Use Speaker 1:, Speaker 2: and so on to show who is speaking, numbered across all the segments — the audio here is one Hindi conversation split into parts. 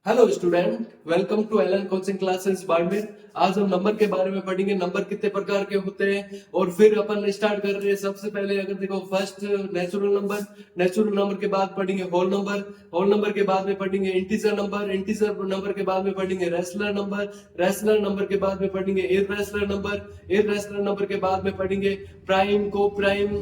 Speaker 1: Hello student, welcome to Allen coaching classes Barmer. आज हम नंबर के बारे में पढ़ेंगे। नंबर कितने प्रकार के होते हैं और फिर अपन स्टार्ट कर रहे हैं। सबसे पहले अगर देखो first natural number, natural number के बाद पढ़ेंगे होल नंबर, होल नंबर के बाद में पढ़ेंगे इंटीजर नंबर, इंटीजर नंबर के बाद में पढ़ेंगे रेशनल नंबर, रेशनल नंबर के बाद में पढ़ेंगे इररेशनल नंबर, इररेशनल नंबर के बाद में पढ़ेंगे प्राइम, को प्राइम,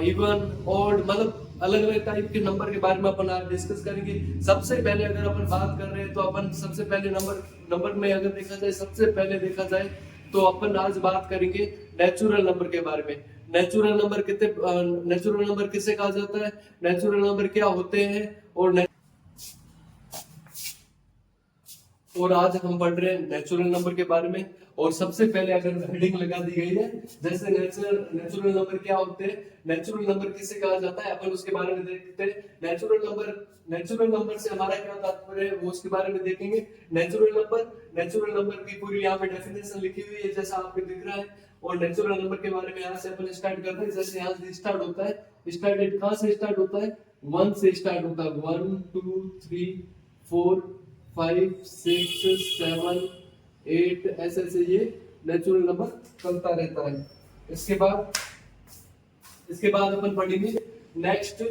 Speaker 1: इवन, ऑड, मतलब अलग अलग टाइप के नंबर के बारे में अपन आज डिस्कस करेंगे। सबसे पहले अगर अपन बात कर रहे हैं तो अपन सबसे पहले नंबर नंबर में अगर देखा जाए, सबसे पहले देखा जाए तो अपन आज बात करेंगे नेचुरल नंबर के बारे में। नेचुरल नंबर नेचुरल नंबर किसे कहा जाता है, नेचुरल नंबर क्या होते हैं, और आज हम पढ़ रहे हैं नेचुरल नंबर के बारे में। और सबसे पहले अगर हेडिंग लगा दी गई है जैसे नेचुरल नंबर क्या होते हैं, नेचुरल नंबर किसे कहा जाता है, अपन उसके बारे में देखते हैं। नेचुरल नंबर से हमारा क्या तात्पर्य है वो उसके बारे में देखेंगे। नेचुरल नंबर की पूरी यहाँ पे डेफिनेशन लिखी हुई है जैसा आपको दिख रहा है। और नेचुरल नंबर के बारे में यहाँ से अपन स्टार्ट करते हैं। जैसे यहाँ से स्टार्ट होता है, स्टार्ट कहाँ से स्टार्ट होता है, 1 से स्टार्ट होता है। 1 2 3 4 5 6 7 8 ऐसे ऐसे ये नेचुरल नंबर चलता रहता है। इसके बाद अपन पढ़ेंगे नेक्स्ट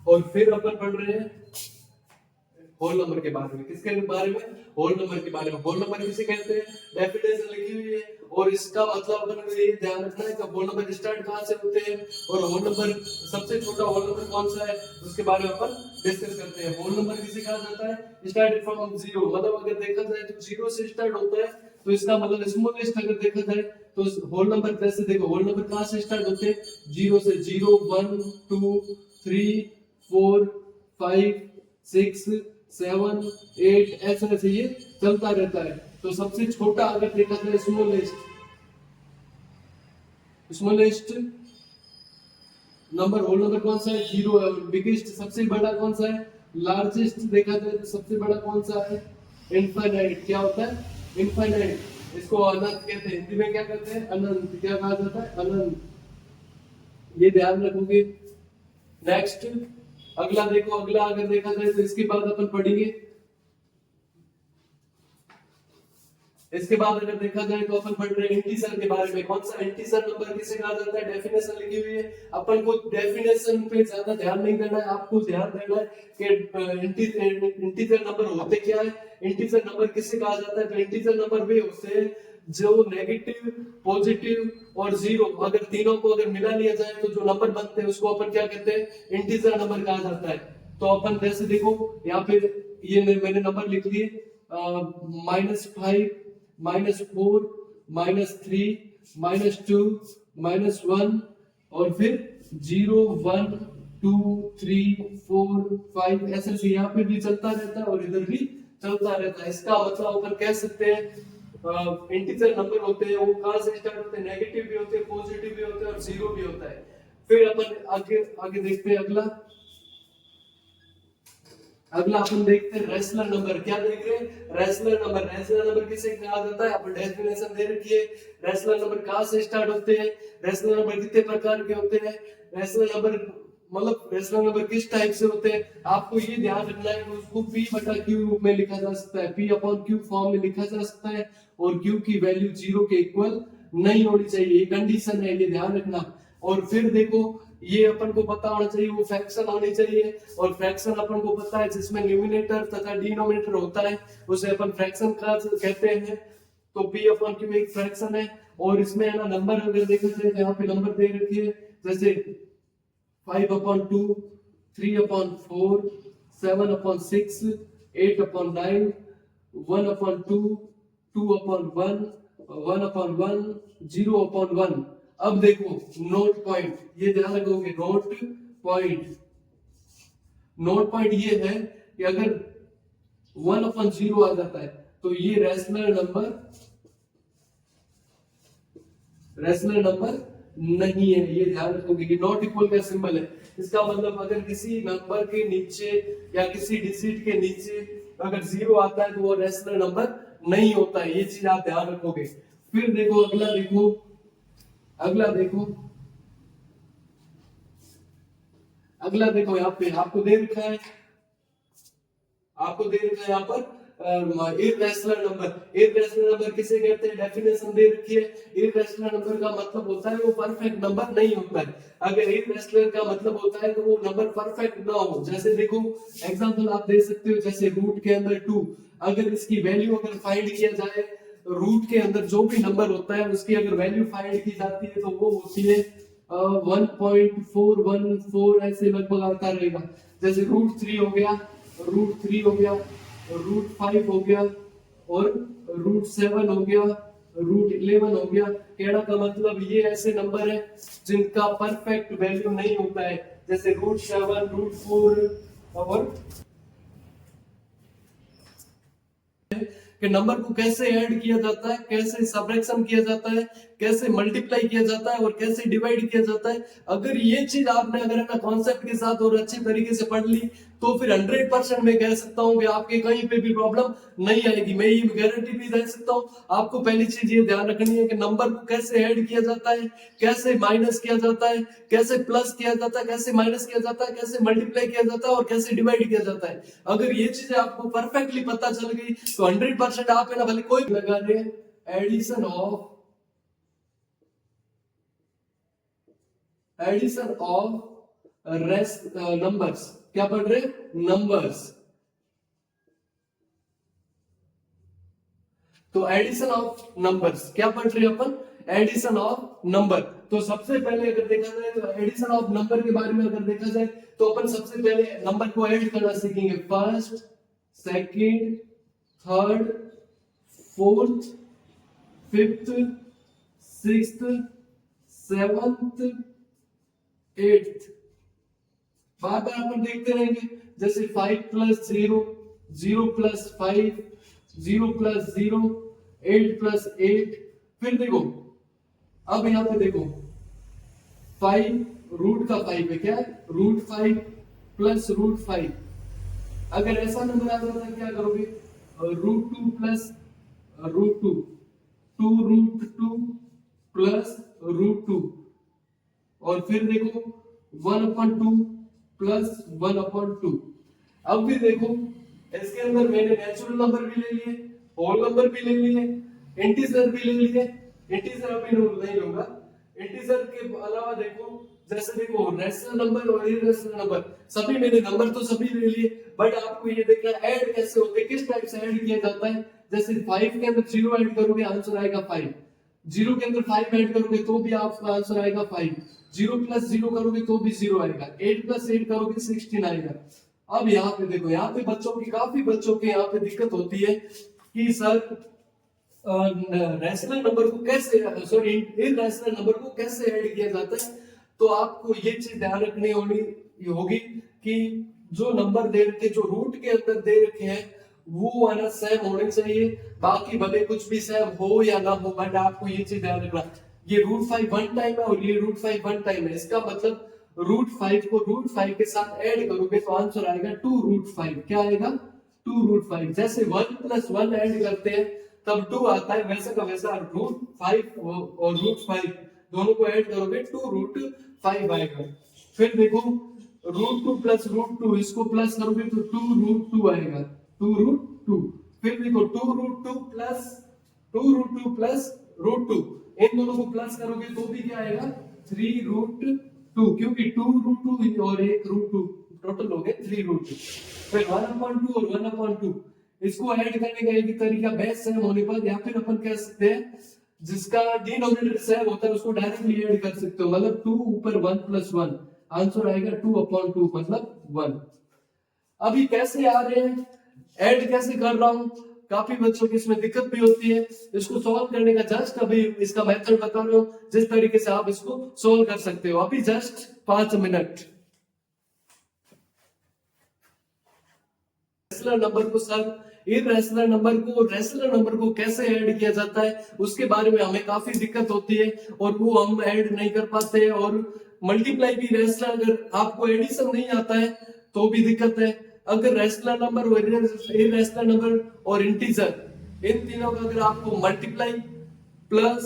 Speaker 1: और फिर अपन पढ़ रहे हैं होल नंबर के बारे में। किसके बारे में, होल नंबर के बारे में। होल नंबर किसे कहते हैं, डेफिनेशन लिखी हुई है। और इसका मतलब अपन को ये ध्यान रखना है कि होल नंबर स्टार्ट कहाँ से होते हैं और होल नंबर सबसे छोटा होल नंबर कौन सा है उसके बारे में अपन डिस्कस करते हैं। होल नंबर किसे कहा जाता है, स्टार्ट फ्रॉम जीरो, मतलब अगर देखा जाए तो जीरो से स्टार्ट होता है तो इसका मतलब स्मॉलेस्ट अगर देखा जाए तो होल नंबर जैसे देखो होल नंबर कहाँ से स्टार्ट होते हैं, जीरो से। 0 1 2 3 4 5 6 7 8 ऐसे ऐसे ये चलता रहता है। तो सबसे छोटा अगर देखा जाए स्मॉलेस्ट नंबर होल नंबर कौन सा है, जीरो है। बिगेस्ट सबसे बड़ा कौन सा है, लार्जेस्ट देखा जाए तो सबसे बड़ा कौन सा है, इनफाइनाइट। क्या होता है, इनफाइनाइट। इसको अनंत कहते हैं, हिंदी में क्या कहते हैं, अनंत। क्या कहा जाता है, अनंत। ये ध्यान रखोगे। नेक्स्ट अगला देखो, अगला अगर देखा जाए तो इसके बाद अपन पढ़ेंगे, इसके बाद अगर देखा जाए तो अपन पढ़ रहे हैं इंटीजर के बारे में। कौन सा इंटीजर नंबर किसे कहा जाता है, डेफिनेशन लिखी हुई है। अपन को डेफिनेशन पे ज्यादा ध्यान नहीं देना है, आपको ध्यान देना है कि इंटीजर नंबर होते क्या है, इंटीजर नंबर किसे कहा जाता है। तो इंटीजर नंबर वे होते हैं जो नेगेटिव, पॉजिटिव और जीरो, अगर तीनों को अगर मिला लिया जाए तो जो नंबर बनते हैं उसको अपन क्या कहते हैं, इंटीजर नंबर कहा जाता है। तो अपन जैसे देखो यहाँ पे ये मैंने नंबर लिख लिए, -5 -4 -3 -2 -1 और फिर 0 1 2 3 4 5 ऐसे से यहाँ पे भी चलता रहता है और इधर भी चलता रहता है। इसका मतलब अपन कह सकते हैं इंटीजर नंबर होते हैं वो कहाँ से स्टार्ट होते हैं, नेगेटिव भी होते हैं, पॉजिटिव भी होते हैं और जीरो भी होता है। फिर अपन आगे आगे देखते हैं अगला अपन देखते हैं रेशनल नंबर। क्या देख रहे हैं, रेशनल नंबर। रेशनल नंबर किसे कहा जाता है, अपन डेफिनेशन दे रखी है। रेशनल नंबर कहाँ से स्टार्ट होते हैं, रेशनल नंबर कितने प्रकार के होते हैं, रेशनल नंबर मतलब रेशनल नंबर किस टाइप से होते हैं। आपको ये ध्यान रखना है कि उसको P बटा Q रूप में लिखा जा सकता है, P अपॉन Q फॉर्म में लिखा जा सकता है और Q की वैल्यू जीरो के इक्वल नहीं होनी चाहिए, ये कंडीशन है, ये ध्यान रखना। और फिर देखो ये अपन को पता होना चाहिए वो फ्रैक्शन होनी चाहिए, और फ्रैक्शन अपन को पता है जिसमें न्यूमिनेटर तथा डिनोमिनेटर होता है उसे अपन फ्रैक्शन कहते हैं। तो P अपॉन Q एक फ्रैक्शन है और इसमें है ना नंबर अगर देखा जाए तो यहाँ पे नंबर दे रखी है जैसे 5/2 3/4 7/6 8/9 1/2 2/1 1/1 0/1। अब देखो नोट पॉइंट, ये ध्यान रखोगे, नोट पॉइंट ये है कि अगर 1/0 आ जाता है तो ये रैशनल नंबर नहीं है, ये ध्यान रखोगे कि नॉट इक्वल का सिंबल है। इसका मतलब अगर किसी नंबर के नीचे या किसी डिजिट के नीचे अगर जीरो आता है तो वो रैशनल नंबर नहीं होता है, ये चीज आप ध्यान रखोगे। फिर देखो अगला देखो अगला देखो यहाँ पे आपको दे रखा है, यहाँ पर इर्रेशनल नंबर। इर्रेशनल नंबर किसे कहते हैं, डेफिनेशन दे रखी है। इर्रेशनल नंबर का मतलब होता है वो परफेक्ट नंबर नहीं होता है। अगर इर्रेशनल का मतलब होता है तो वो नंबर परफेक्ट ना हो। जैसे देखो एग्जांपल आप दे सकते हो, जैसे रूट के अंदर 2, अगर इसकी वैल्यू अगर फाइंड किया जाए, रूट के अंदर जो भी नंबर होता है उसकी अगर वैल्यू फाइंड की जाती है तो वो होती है 1.414 ऐसे लगभग आता रहेगा। जैसे √3 हो गया, √3 हो गया, √5 हो गया और √7 हो गया, √11 हो गया। कहने का मतलब ये ऐसे नंबर है जिनका परफेक्ट वैल्यू नहीं होता है, जैसे √7, √4 और कि नंबर को कैसे ऐड किया जाता है, कैसे सबट्रैक्शन किया जाता है, कैसे मल्टीप्लाई किया जाता है और कैसे डिवाइड किया जाता है। अगर ये चीज आपने अगर अपना कॉन्सेप्ट के साथ और अच्छी तरीके से पढ़ ली तो फिर 100% मैं कह सकता हूं कि आपके कहीं पे भी प्रॉब्लम नहीं आएगी। मैं ये गारंटी भी दे सकता हूं। आपको पहली चीज ये ध्यान रखनी है कि नंबर को कैसे ऐड किया जाता है, कैसे माइनस किया जाता है, कैसे प्लस किया जाता है, कैसे माइनस किया जाता है, कैसे मल्टीप्लाई किया जाता है और कैसे डिवाइड किया जाता है। अगर ये चीजें आपको परफेक्टली पता चल गई तो 100% आप है ना भले कोई लगा रहे हैं एडिशन ऑफ रेस्ट नंबर्स। क्या पढ़ रहे हैं, नंबर्स। तो एडिशन ऑफ नंबर्स क्या पढ़ रहे हैं अपन, एडिशन ऑफ नंबर। तो सबसे पहले अगर देखा जाए तो एडिशन ऑफ नंबर के बारे में अगर देखा जाए तो अपन सबसे पहले नंबर को ऐड करना सीखेंगे। First, second, third, fourth, fifth, sixth, seventh, eighth. बार बार अपन देखते रहेंगे, जैसे 5 + 0, 0 + 5, 0 + 0, 8 + 8। फिर देखो अब यहां पे देखो 5 रूट का 5 है, क्या √5 + √5। अगर ऐसा नंबर आ जाता है क्या करोगे, √2 + √2, 2√2 + √2। और फिर देखो 1/2 + 1/2। अब भी देखो इसके अंदर मैंने नेचुरल नंबर भी ले लिए, होल नंबर भी ले लिए, इंटीजर भी ले लिए। इंटीजर अभी नहीं लूंगा। इंटीजर के अलावा देखो जैसे देखो रेशनल नंबर और इरेशनल नंबर, सभी मैंने नंबर तो सभी ले लिए, बट आपको ये देखना ऐड कैसे होते हैं, किस टाइप से ऐड किया जाता है। जैसे 5 के अंदर 0 ऐड करोगे आंसर आएगा 5, 0 के अंदर 5 ऐड करोगे तो भी आपका आंसर आएगा 5, 0 + 0 करोगे तो भी 0 आएगा, 8 + 8 करोगे 16 आएगा। अब यहाँ पे देखो, यहाँ पे काफी बच्चों के यहाँ पे दिक्कत होती है कि सर रैशनल नंबर को कैसे, सॉरी इरैशनल नंबर को कैसे ऐड किया जाता है। तो आपको ये चीज ध्यान रखनी होगी कि जो नंबर दे रखे, जो रूट के अंदर दे रखे हैं वो आना सेम होने चाहिए। बाकी भले कुछ भी सेम हो या ना हो, बट आपको ये चीज ध्यान रखना, ये √5 वन टाइम है और ये √5 वन टाइम है। इसका मतलब √5 को √5 के साथ ऐड करोगे तो आंसर आएगा 2√5। क्या आएगा, 2√5। जैसे 1 + 1 ऐड करते हैं तब 2 आता है, वैसे का वैसा √5 और √5 दोनों को ऐड करोगे 2√5 आएगा। फिर देखो √2 + √2, इसको प्लस करोगे तो 2√2 आएगा, 2√2। फिर देखो 2√2 + √2, इन दोनों को प्लस करोगे तो भी क्या आएगा 3√2, क्योंकि 2√2 और 1√2 टोटल हो गए 3√2। फिर 1/2 और 1/2 इसको ऐड करने का एक तरीका बेस सेम होने पर, या फिर अपन कह सकते हैं जिसका डिनोमिनेटर सेम होता है उसको डायरेक्टली ऐड कर सकते हो, मतलब 2 ऊपर 1 + 1 आंसर आएगा 2/2 मतलब 1। अभी कैसे आ रहे हैं, ऐड कैसे कर रहा हूं, काफी बच्चों की इसमें दिक्कत भी होती है। इसको सॉल्व करने का जस्ट अभी इसका मेथड बता रहा हूं, जिस तरीके से आप इसको सॉल्व कर सकते हो। अभी जस्ट 5 मिनट। रैशनल नंबर को सर इरैशनल नंबर को रैशनल नंबर को कैसे ऐड किया जाता है उसके बारे में हमें काफी दिक्कत होती है और वो हम ऐड नहीं कर पाते हैं। और मल्टीप्लाई भी रैशनल, अगर आपको एडिशन नहीं आता है तो भी दिक्कत है। अगर रैशनल नंबर और इरैशनल नंबर और इंटीजर, इन तीनों का अगर आपको मल्टीप्लाई, प्लस,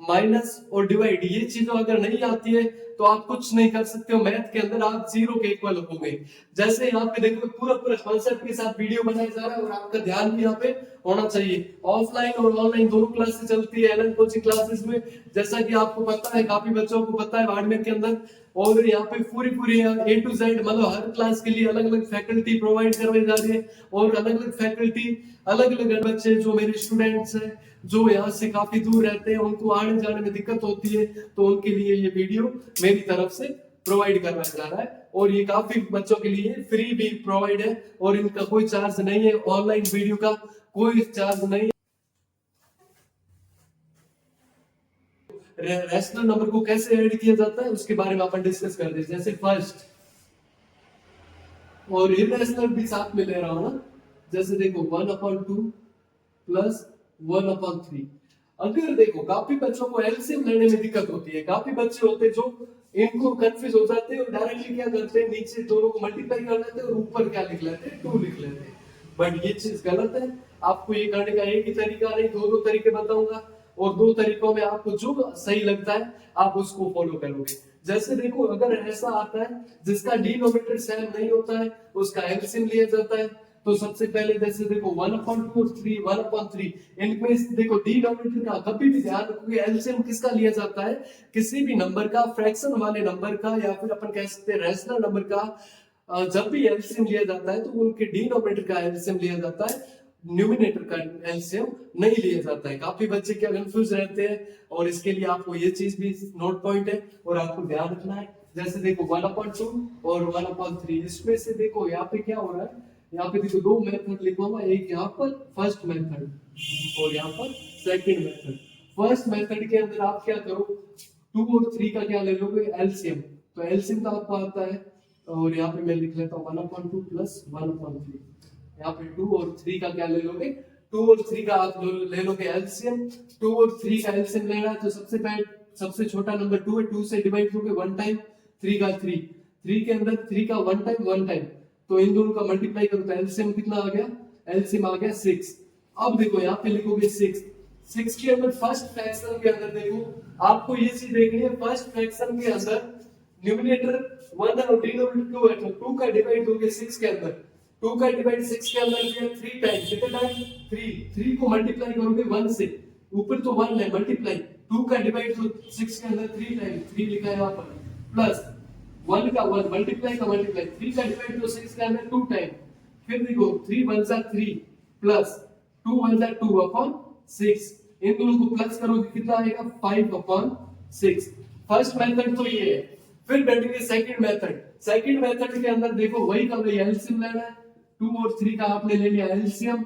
Speaker 1: माइनस और डिवाइड, ये चीजें अगर नहीं आती है तो आप कुछ नहीं कर सकते हो मैथ के अंदर, आप जीरो के इक्वल होंगे। जैसे यहाँ पे देखो पूरा पूरा कॉन्सेप्ट के साथ वीडियो बनाया जा रहा है और आपका ध्यान भी यहाँ पे होना चाहिए। ऑफलाइन और ऑनलाइन दोनों क्लासेस चलती है एलन कोचिंग क्लासेस में, जैसा कि आपको पता है, काफी बच्चों को पता है बाड़मेर के अंदर। और यहाँ पे पूरी पूरी A to Z मतलब हर क्लास के लिए अलग अलग फैकल्टी प्रोवाइड करवाई जा रही है, और अलग अलग फैकल्टी अलग अलग बच्चे जो मेरे स्टूडेंट्स हैं जो यहाँ से काफी दूर रहते हैं, उनको आने जाने में दिक्कत होती है, तो उनके लिए ये वीडियो मेरी तरफ से प्रोवाइड करवाया जा रहा है। और ये काफी बच्चों के लिए फ्री भी प्रोवाइड है और इनका कोई चार्ज नहीं है, ऑनलाइन वीडियो का कोई चार्ज नहीं है। रैशनल नंबर को कैसे ऐड किया जाता है उसके बारे में अपन डिस्कस कर रहे हैं। जैसे फर्स्ट और इरेशनल भी साथ में ले रहा हूं ना, जैसे देखो 1/2 प्लस 1/3। अगर देखो काफी बच्चों को एलसीएम लेने में दिक्कत होती है, काफी बच्चे होते हैं जो इनको कंफ्यूज हो जाते हैं और डायरेक्टली क्या करते हैं, नीचे दोनों को मल्टीप्लाई कर लेते हैं और ऊपर क्या लिख लेते हैं, 2 लिख लेते हैं। बट ये चीज गलत है। आपको ये करने का एक ही तरीका नहीं, दो तरीके बताऊंगा, और 2 तरीकों में आपको जो सही लगता है आप उसको फॉलो करोगे। जैसे देखो अगर ऐसा आता है जिसका डिनोमिनेटर सेम नहीं होता है, उसका एलसीएम लिया जाता है। तो सबसे पहले जैसे देखो 1/2 और 3 1/3, इनमें से देखो डिनोमिनेटर का कभी भी ध्यान रखोगे, एलसीएम किसका लिया जाता है, किसी भी नंबर का, फ्रैक्शन वाले नंबर का या फिर अपन कह सकते हैं रैशनल नंबर का। जब भी एलसीएम लिया जाता है तो उनके डिनोमिनेटर का एलसीएम लिया जाता है, न्यूमिनेटर का एलसीएम नहीं लिया जाता है। काफी बच्चे क्या कंफ्यूज रहते हैं, और इसके लिए आपको ये चीज भी नोट पॉइंट है और आपको ध्यान रखना है। जैसे देखो 1/2 और 1/3, इसमें से देखो यहाँ पे क्या हो रहा है, यहाँ पे देखो 2 मेथड लिखा हुआ, एक यहाँ पर फर्स्ट मेथड और यहाँ पर सेकंड मेथड। फर्स्ट मेथड के अंदर आप क्या करो, 2 और 3 का क्या ले लोगे, एलसीएम। तो एलसीएम का आपको आता है, और यहाँ पे मैं लिख लेता हूँ 1/2 प्लस 1/3। यहाँ पे 2 और 3 का क्या ले लोगे, 2 और 3 का आप ले लोगे एलसीएम। 2 और 3 का एलसीएम लेना है तो सबसे पहले सबसे छोटा नंबर 2 है, 2 से डिवाइड करोगे 1 टाइम, 3 का 3 के अंदर 3 का 1 टाइम, तो इन दोनों का मल्टीप्लाई करो तो एलसीएम कितना आ गया, एलसीएम आ गया 6। अब देखो यहाँ पे लिखोगे 6 के अंदर फर्स्ट फ्रैक्शन के अंदर देखो, आपको ये चीज देखनी है, फर्स्ट फ्रैक्शन के अंदर न्यूमरेटर 1 और डिनोमिनेटर 2 है, तो 2 का डिवाइड दोगे 6 के अंदर, 2 का डिवाइड 6 के अंदर किया 3 टाइम, कितना टाइम 3 को मल्टीप्लाई करोगे 1 से, ऊपर तो 1 है मल्टीप्लाई, 2 का डिवाइड तो 6 के अंदर 3 टाइम, 3 लिखा है यहाँ पर, प्लस 1 का 1 मल्टीप्लाई का मल्टीप्लाई, 3 का डिवाइड तो 6 के अंदर 2 टाइम, फिर देखो 3 1 जा 3 प्लस 2 1 जा 2 अपॉन 6, इन दोनों को प्लस करोगे कितना आएगा 5/6। फर्स्ट मेथड तो ये है। फिर बैठेंगे सेकंड मेथड। सेकंड मेथड के अंदर देखो वही का वही एलसीएम लेना है, 2 और 3 का आपने ले लिया एलसीएम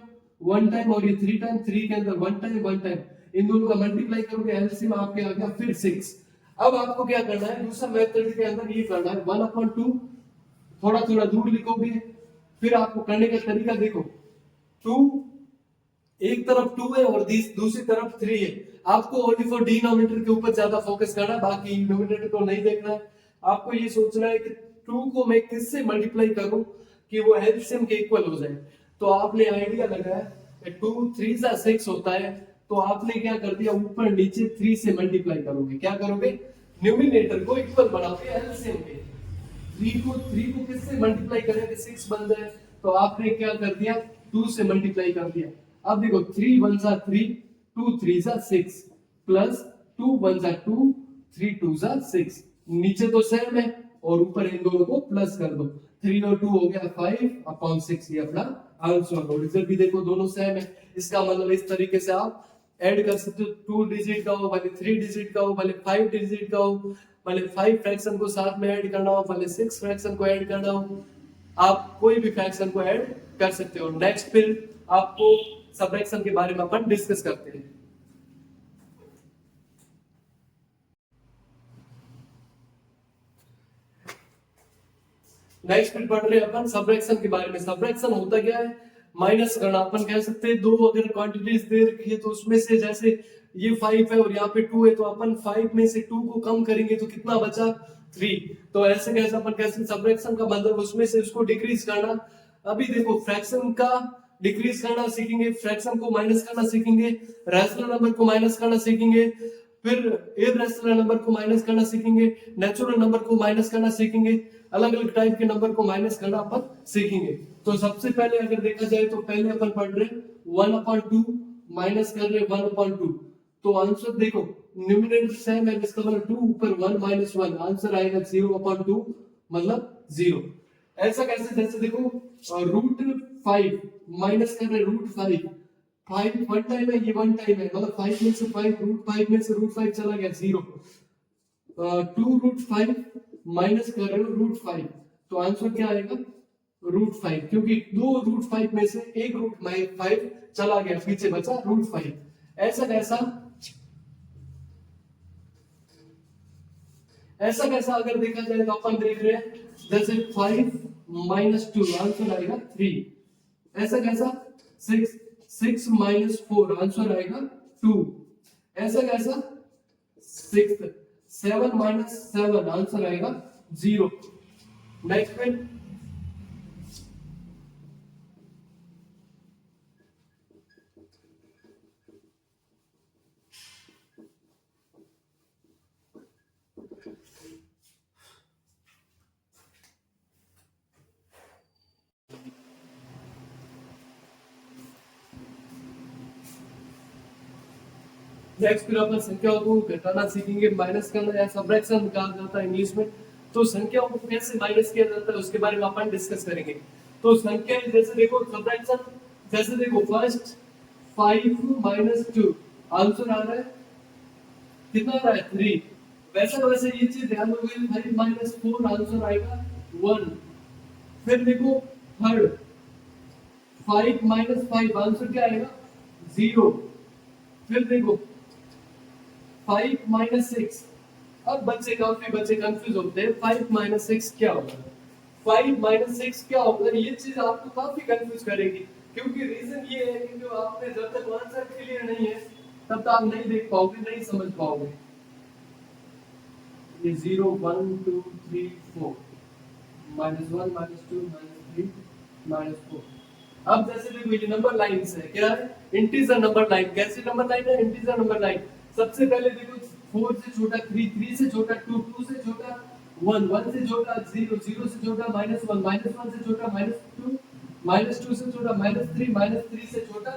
Speaker 1: 1 टाइम, और ये 3 टाइम, 3 के अंदर 1 टाइम, इन दोनों का मल्टीप्लाई करोगे एलसीएम आपके आ गया फिर 6। अब आपको क्या करना है, दूसरा मेथड के अंदर ये करना है 1/2, थोड़ा थोड़ा दूर लिखोगे। फिर आपको करने का तरीका देखो, 2 एक तरफ 2 है और दूसरी तरफ 3 है, आपको ओनली फॉर डिनोमिनेटर के ऊपर ज्यादा फोकस करना है, बाकी न्यूमरेटर को नहीं देखना है। आपको ये सोचना है कि 2 को मैं किससे मल्टीप्लाई करूं कि वो एलसीएम के इक्वल हो जाए। तो आपने आइडिया लगाया 2 3 जा 6 होता है, तो आपने क्या कर दिया, ऊपर नीचे 3 से मल्टीप्लाई करोगे, क्या करोगे, न्यूमरेटर को इक्वल बनाओगे एलसीएम के। 3 को किससे मल्टीप्लाई करेंगे 6 बन जाए, तो आपने क्या कर दिया 2 से मल्टीप्लाई कर दिया। अब देखो 3 1 जा 3, 2 3 जा 6, प्लस 2 1 जा 2, 3 2 जा 6, नीचे तो सेम है और ऊपर इन दोनों को प्लस कर दो, 3 और 2 हो गया 5/6, ये अपना आंसर। और रिजल्ट भी देखो दोनों सेम है, इसका मतलब इस तरीके से आप ऐड कर सकते हो, 2 डिजिट का हो भले 3 डिजिट का हो भले 5 डिजिट का हो, भले 5 फ्रैक्शन को साथ में ऐड करना हो भले 6 फ्रैक्शन को ऐड करना हो, आप कोई भी फ्रैक्शन को ऐड कर सकते हो। नेक्स्ट फिर आपको सबट्रैक्शन के बारे में अपन डिस्कस करते हैं। नेक्स्ट फिर पढ़ रहे हैं अपन सबट्रैक्शन के बारे में। सबट्रैक्शन होता क्या है, माइनस करना। अपन कह सकते हैं दो अगर क्वांटिटीज दे रखी है तो उसमें से जैसे ये 5 है और यहाँ पे 2 है, तो अपन 5 में से 2 को कम करेंगे तो कितना बचा 3। तो ऐसे कैसे अपन कह सकते सबट्रैक्शन का मतलब उसमें से उसको डिक्रीज करना। अभी देखो फ्रैक्शन का डिक्रीज करना सीखेंगे, फ्रैक्शन को माइनस करना सीखेंगे, रैशनल नंबर को माइनस करना सीखेंगे, फिर इरेशनल नंबर को माइनस करना सीखेंगे, नेचुरल नंबर को माइनस करना सीखेंगे, अलग अलग टाइप के नंबर को माइनस करना अपन सीखेंगे। तो सबसे पहले अगर देखा जाए तो पहले अपन पढ़ रहे 1/2 माइनस कर रहे 1/2। तो आंसर देखो न्यूमरेटर सेम है, इसका मतलब 2 ऊपर 1 माइनस 1, आंसर आएगा 0/2 मतलब 0। ऐसा कैसे, जैसे देखो √5 माइनस कर रहे √5, 5 वन टाइम है, ये वन टाइम है, मतलब 5 में से 5 √5 में से √5 चला गया 0। 2√5 माइनस कर रहे हो √5, तो आंसर क्या आएगा √5, क्योंकि दो √5 में से एक √5 चला गया, पीछे बचा √5। ऐसा कैसा अगर देखा जाए तो अपन देख रहे हैं जैसे 5 माइनस 2 आंसर आएगा 3। ऐसा कैसा 6 माइनस 4 आंसर आएगा 2। ऐसा कैसा 7 माइनस 7 आंसर आएगा 0। नेक्स्ट में नेक्स्ट फिर अपन संख्याओं को घटाना सीखेंगे, माइनस करना या सबट्रैक्शन कहा जाता है इंग्लिश में। तो संख्याओं को कैसे माइनस किया जाता है उसके बारे में अपन डिस्कस करेंगे। तो संख्या जैसे देखो सबट्रैक्शन, जैसे देखो फर्स्ट 5 माइनस 2 आंसर आ रहा है कितना आ रहा है 3। वैसे ये चीज ध्यान रखोगे 5 माइनस 4 आंसर आएगा 1। फिर देखो थर्ड 5 माइनस 5 आंसर क्या आएगा 0। फिर देखो 5 माइनस 6, अब काफी बच्चे कंफ्यूज होते हैं 5 माइनस 6 क्या होगा, 5 माइनस 6 क्या होगा, ये चीज आपको काफी कंफ्यूज करेगी। क्योंकि रीजन ये है कि जो आपने जब तक आंसर क्लियर नहीं है तब तक आप नहीं देख पाओगे, नहीं समझ पाओगे। ये 0 1 2 3 4 -1 -2 -3 -4। अब जैसे देखो ये नंबर लाइंस है, क्या है इंटीजर नंबर लाइन। कैसे नंबर लाइन है इंटीजर नंबर लाइन। सबसे पहले देखो 4 से छोटा 3, 3 से छोटा 2, 2 से छोटा 1, 1 से छोटा 0, 0 से छोटा -1, -1 से छोटा -2, -2 से छोटा -3, -3 से छोटा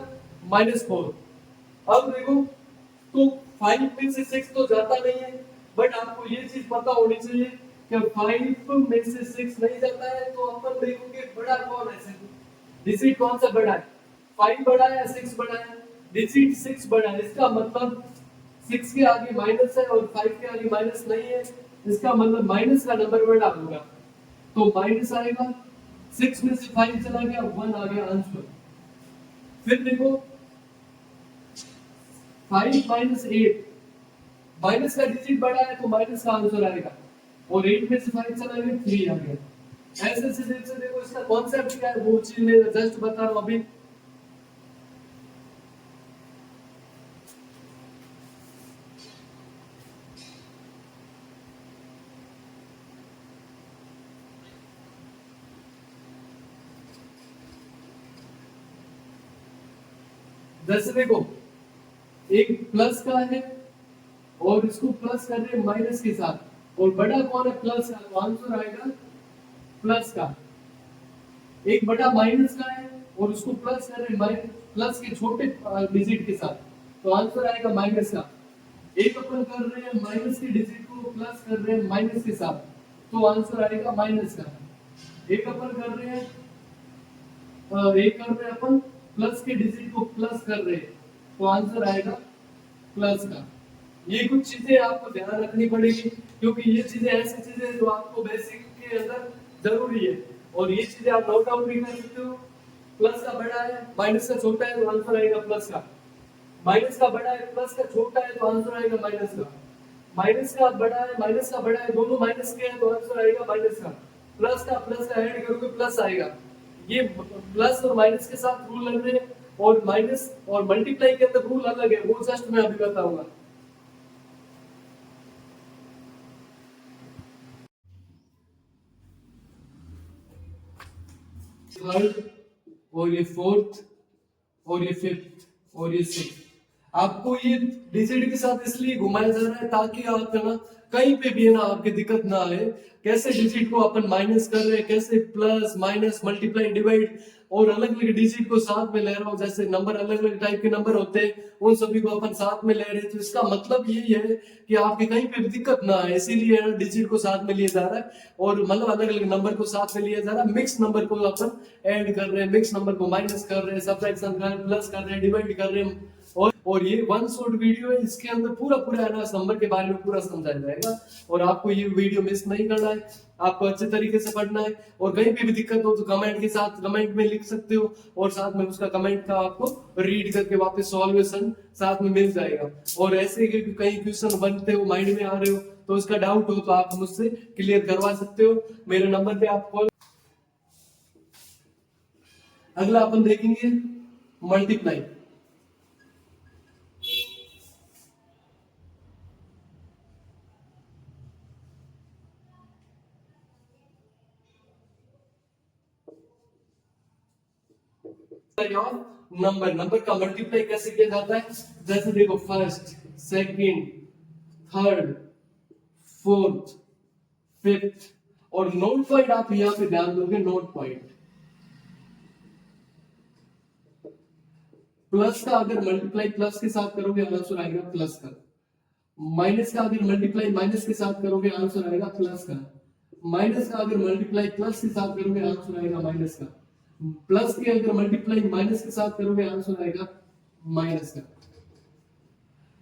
Speaker 1: -4। अब देखो तो 5 में से 6 तो जाता नहीं है, बट आपको ये चीज पता होनी चाहिए कि 5 में से 6 नहीं जाता है तो अपन देखोगे बड़ा कौन है, डिजिट कौन सा बड़ा है, 5 बड़ा है या 6 बड़ा है, डिजिट 6 बड़ा है। इसका मतलब 6 के आगे माइनस है और 5 के आगे माइनस नहीं है, इसका मतलब माइनस का नंबर बड़ा होगा, तो माइनस आएगा। 6 में से 5 चला गया 1 आ गया आंसर। फिर देखो 5 माइनस 8, माइनस का डिजिट बड़ा है तो माइनस का आंसर आएगा, और 8 में से 5 चला गया 3 आ गया। ऐसे से देखो इसका कॉन्सेप्ट क्या है वो चीज मैं जस्ट बता रहा हूं अभी। जैसे देखो एक प्लस का है और इसको प्लस कर रहे हैं माइनस के साथ, और बड़ा कौन है प्लस का, तो आंसर आएगा प्लस का। एक बड़ा माइनस का है और उसको प्लस कर रहे हैं प्लस के छोटे डिजिट के साथ, तो आंसर आएगा माइनस का। एक अपन कर रहे हैं माइनस के डिजिट को प्लस कर रहे हैं माइनस के साथ, तो आंसर आएगा माइनस का। एक अपन कर रहे हैं अपन प्लस के डिजिट को प्लस कर रहे हैं, तो आंसर आएगा प्लस का। ये कुछ चीजें आपको ध्यान रखनी पड़ेगी, क्योंकि ये चीजें ऐसी चीजें जो आपको बेसिक के अंदर जरूरी है, और ये चीजें आप नोट डाउन भी कर सकते हो। प्लस का बड़ा है माइनस का छोटा है तो आंसर आएगा प्लस का, माइनस का बड़ा है प्लस का छोटा है तो आंसर आएगा माइनस का, माइनस का बड़ा है माइनस का बड़ा है दोनों माइनस के हैं तो आंसर आएगा माइनस का, प्लस का ऐड करोगे प्लस आएगा। ये प्लस और माइनस के साथ रूल लग रहे हैं, और माइनस और मल्टीप्लाई के अंदर रूल अलग है, वो जस्ट मैं अभी बताऊंगा। थर्ड और ये फोर्थ और ये फिफ्थ और ये सिक्स्थ, आपको ये डिजिट के साथ इसलिए घुमाया जा रहा है ताकि आप है ना कहीं पे भी है ना आपकी दिक्कत ना आए। कैसे डिजिट को अपन माइनस कर रहे हैं, कैसे प्लस माइनस मल्टीप्लाई डिवाइड और अलग अलग डिजिट को साथ में ले रहा हूँ, जैसे नंबर अलग अलग टाइप के नंबर होते हैं उन सभी को अपन साथ में ले रहे हैं। तो इसका मतलब यही है कि आपके कहीं पे भी दिक्कत ना आए, इसीलिए डिजिट को साथ में लिया जा रहा है और मतलब अलग अलग नंबर को साथ में लिया जा रहा है। मिक्स नंबर को अपन ऐड कर रहे हैं, मिक्स नंबर को माइनस कर रहे हैं, सब्ट्रैक्शन कर रहे हैं, प्लस कर रहे हैं, डिवाइड कर रहे हैं। और ये वन शॉट वीडियो है, इसके अंदर पूरा पूरा है ना नंबर के बारे में पूरा समझाया जाएगा और आपको ये वीडियो मिस नहीं करना है, आपको अच्छे तरीके से पढ़ना है। और कहीं पे भी दिक्कत हो तो कमेंट के साथ कमेंट में लिख सकते हो और साथ में उसका कमेंट का आपको रीड करके वापस सॉल्यूशन साथ में मिल जाएगा। और ऐसे के कई क्वेश्चन बनते हो माइंड में आ रहे हो तो उसका डाउट हो तो आप मुझसे क्लियर करवा सकते हो, मेरे नंबर पे आप कॉल। अगला अपन देखेंगे मल्टीप्लाई। नंबर नंबर का मल्टीप्लाई कैसे किया जाता है, जैसे देखो first, second, third, fourth, fifth और नोट पॉइंट आप यहां पे ध्यान दोगे। नोट पॉइंट प्लस का अगर मल्टीप्लाई प्लस के साथ करोगे आंसर आएगा प्लस का। माइनस का अगर मल्टीप्लाई माइनस के साथ करोगे आंसर आएगा प्लस का। माइनस का अगर मल्टीप्लाई प्लस के साथ करोगे आंसर आएगा माइनस का। प्लस के अगर मल्टीप्लाई माइनस के साथ करोगे आंसर आएगा माइनस का।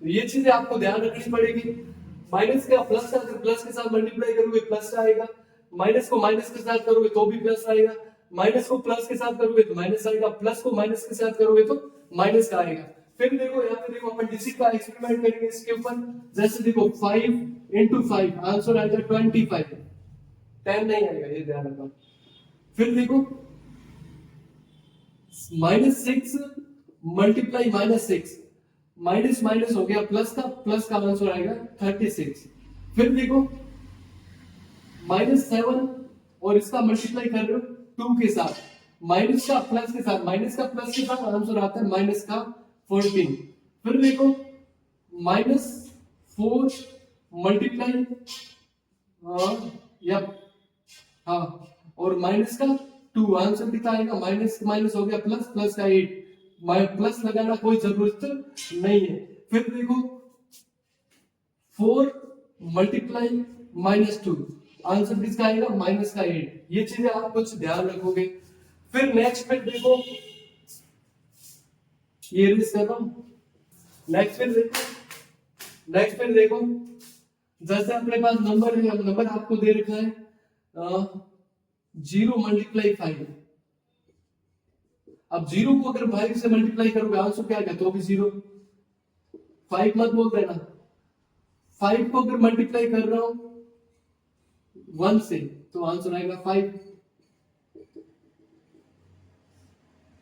Speaker 1: तो ये चीजें आपको ध्यान रखनी पड़ेगी। माइनस का प्लस का अगर प्लस के साथ मल्टीप्लाई करोगे प्लस का आएगा, माइनस को माइनस के साथ करोगे तो भी प्लस आएगा, माइनस को प्लस के साथ करोगे तो माइनस आएगा, प्लस को माइनस के साथ करोगे तो माइनस का आएगा। फिर देखो यहाँ पे देखो अपन डिजिट का एक्सपेरिमेंट करेंगे इसके ऊपर। जैसे देखो 5 इंटू 5 आंसर आएगा 25, 10 नहीं आएगा, ये ध्यान रखना। फिर देखो -6 मल्टीप्लाई -6, माइनस माइनस हो गया प्लस का आंसर आएगा 36। फिर देखो -7 और इसका मल्टीप्लाई कर रहे हो 2 के साथ, माइनस का प्लस के साथ, माइनस का प्लस के साथ आंसर आता है माइनस का 14। फिर देखो -4 मल्टीप्लाई या हाँ और माइनस का 2 आंसर कितना आएगा, माइनस माइनस हो गया प्लस, प्लस का 8, प्लस लगाना कोई जरूरत नहीं है। फिर देखो 4 मल्टीप्लाई -2 आंसर किसका आएगा माइनस का 8। ये चीजें आप कुछ ध्यान रखोगे। फिर नेक्स्ट फिर देखो ये रिस्क है। नेक्स्ट फिर देखो जैसे अपने पास नंबर है, नंबर आपको दे रखा है 0 मल्टीप्लाई 5। अब 0 को अगर 5 से मल्टीप्लाई करोगे आंसर क्या आएगा, तो भी 0। 5 मत बोल देना। 5 को अगर मल्टीप्लाई कर रहा हूं 1 से तो आंसर आएगा 5।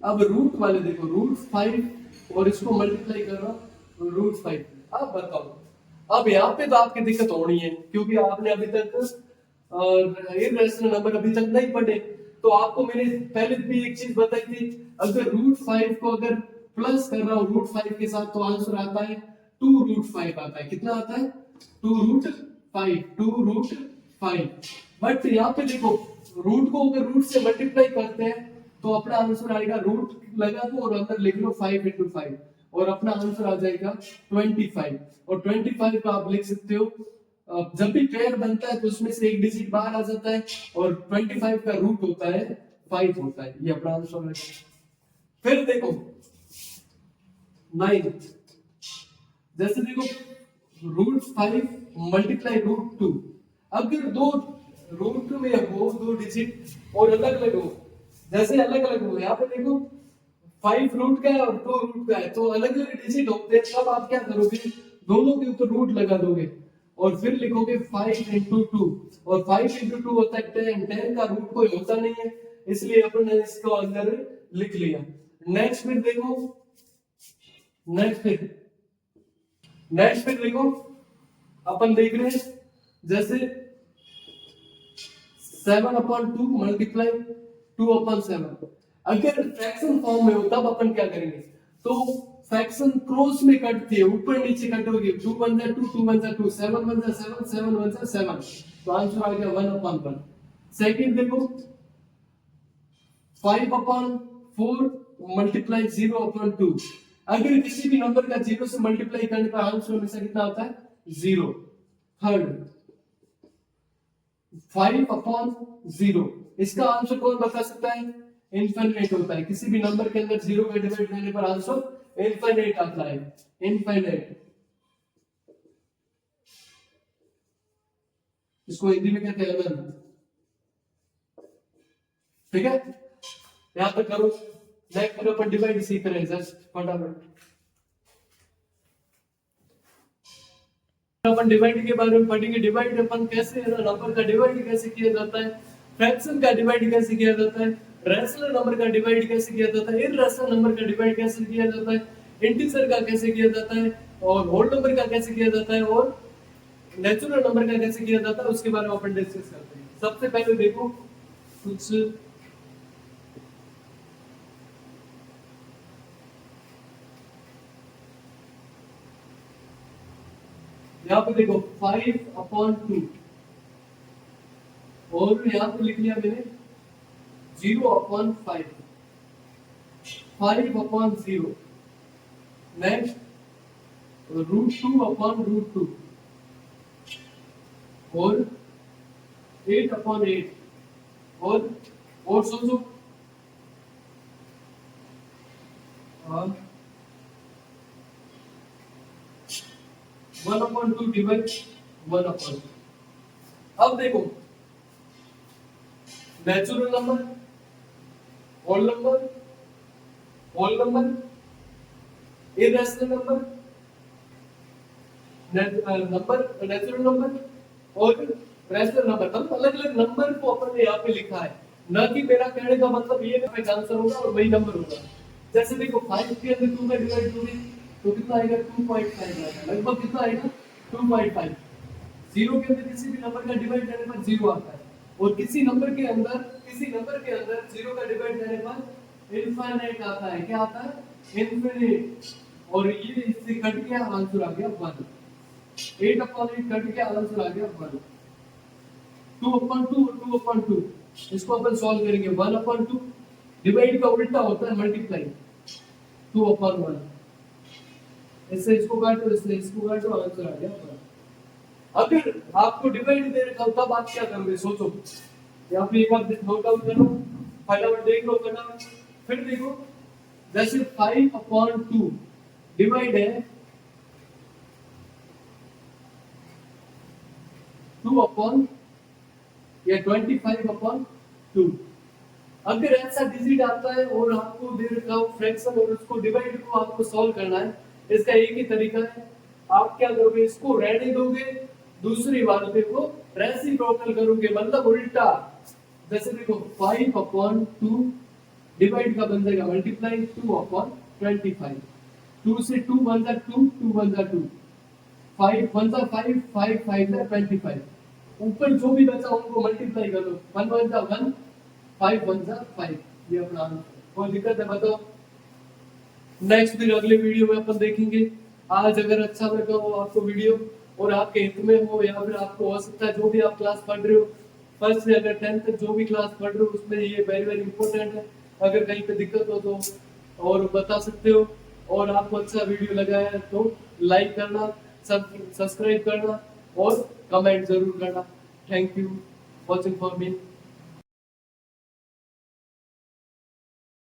Speaker 1: अब रूट वाले देखो √5 और इसको मल्टीप्लाई कर रहा हूं √5। अब बताओ, अब यहाँ पे तो आपकी दिक्कत होनी है क्योंकि आपने अभी तक इररेशनल नंबर अभी तक नहीं पढ़े। तो आपको मैंने पहले भी एक चीज बताई थी, अगर √5 को अगर प्लस कर रहा हूं √5 के साथ तो आंसर आता है 2√5 आता है। कितना आता है 2√5। बट यहाँ पे देखो रूट को अगर रूट से मल्टीप्लाई करते हैं तो अपना आंसर आएगा, रूट लगा दो और अंदर लिख लो 5 इंटू 5 और अपना आंसर आ जाएगा 25। और 25 को आप लिख सकते हो जब भी पेयर बनता है तो उसमें से एक डिजिट बाहर आ जाता है और 25 का रूट होता है 5 होता है। ये अपना आंसर है। फिर देखो 9, जैसे देखो √5 मल्टीप्लाई √2। अगर दो √2 में हो दो डिजिट और अलग अलग हो, जैसे अलग अलग हो यहाँ पे देखो 5 रूट का है और 2 रूट का है तो अलग अलग डिजिट होते हैं, तब आप क्या करोगे दोनों के ऊपर रूट लगा दोगे और फिर लिखोगे 5 इंटू 2 और 5 इंटू 2 होता है 10। 10 का रूट कोई होता नहीं है इसलिए अपन ने इसको अंदर लिख लिया। नेक्स्ट फिर देखो नेक्स्ट फिर देखो अपन देख रहे हैं जैसे 7/2 मल्टीप्लाई 2/7। अगर फ्रैक्शन फॉर्म में हो तब अपन क्या करेंगे, तो फ्रैक्शन क्रॉस में कटती है, ऊपर नीचे कट होगी, 2 1 जा 2, 2 1 जा 2, 7 1 जा 7, 7 1 जा 7, तो आंसर आ गया 1/1। सेकंड देखो 5/4 मल्टीप्लाई 0/2, अगर किसी भी नंबर का 0 से मल्टीप्लाई करने पर आंसर हमेशा कितना होता है? 0। थर्ड 5/0, इसका आंसर कौन बता सकता है? इनफिनिट होता है, किसी भी नंबर के अंदर 0 का डिवाइड करने पर आंसर इनफिनिट आता है, इनफिनिट। इसको हिंदी में कहते हैं अनंत। ठीक है, यहां तक करो। नेक्स्ट अपन डिवाइड सीख रहे हैं, जस्ट फटाफट अपन डिवाइड के बारे में पढ़ेंगे। डिवाइड अपन कैसे, नंबर का डिवाइड कैसे किया जाता है, फ्रैक्शन का डिवाइड कैसे किया जाता है, रैशनल नंबर का डिवाइड कैसे किया जाता है, इरैशनल नंबर का डिवाइड कैसे किया जाता है, इंटीजर का कैसे किया जाता है, और होल नंबर का कैसे किया जाता है, और नेचुरल नंबर का कैसे किया जाता है, उसके बारे में अपन डिस्कस करते हैं। सबसे पहले देखो कुछ यहाँ पे देखो 5/2 और यहाँ पे लिख लिया मैंने 0/5, 5/0, नेक्स्ट √2/√2 और 8/8 और सोचो 1/2 डिवाइड 1/2। अब देखो natural number, whole number, irrational number, natural number और रैशनल नंबर, मतलब अलग अलग नंबर को अपन ने यहाँ पे लिखा है, ना कि मेरा कहने का मतलब ये है आंसर होगा और वही नंबर होगा। जैसे देखो 5 के अंदर 2 का डिवाइड करोगे तो कितना आएगा? 2.5 आएगा, लगभग कितना आएगा? 2.5। 0 के अंदर किसी भी नंबर का डिवाइड करने पर 0 आता है, और किसी नंबर के अंदर 0 का डिवाइड करने पर इनफिनिट आता है। क्या आता है? इनफिनिट। और ये इससे कट गया, आंसर आ गया 1। 8/8 कट गया, आंसर आ गया 1। 2/2 और 2/2 इसको अपन सॉल्व करेंगे। 1/2 डिवाइड का उल्टा होता है मल्टीप्लाई, 2/1। इससे इसको काटो, इससे इसको काटो, आंसर आ गया 1। अगर आपको डिवाइड दे रखा हो तब आप क्या करोगे? सोचो, यहाँ पे एक बार नोट डाउन करो, फटाफट देख लो फटाफट। फिर देखो जैसे 5/2 डिवाइड है 2 या 25/2। अगर ऐसा डिजिट आता है और आपको दे रखा हो फ्रैक्शन और उसको डिवाइड को आपको सॉल्व करना है, इसका एक ही तरीका है। आप क्या करोगे? इसको रहने दोगे, दूसरी वाले को रेसिप्रोकल करोगे, मतलब उल्टा। जैसे देखो 5/2 डिवाइड का बन जाएगा मल्टीप्लाई 2/25। 2 से 2 1 जा 2, 2 1 जा 2, 5 1 जा 5, 5 5 जा 25। ऊपर जो भी बचा उनको मल्टीप्लाई कर दो, 1 1 जा 1, 5 1 जा 5। ये अपना आंसर। कोई दिक्कत है बताओ? नेक्स्ट फिर अगले वीडियो में अपन देखेंगे। आज अगर अच्छा लगा हो आपको वीडियो और आपके हित में हो, या फिर आपको हो सकता है जो भी आप क्लास पढ़ रहे हो, फर्स्ट से अगर 10th तक जो भी क्लास पढ़ रहे हो उसमें ये वेरी वेरी इंपॉर्टेंट है। अगर कहीं पे दिक्कत हो तो और बता सकते हो, और आपको अच्छा वीडियो लगा है तो लाइक करना, सब्सक्राइब करना और कमेंट जरूर करना। Thank you watching for me.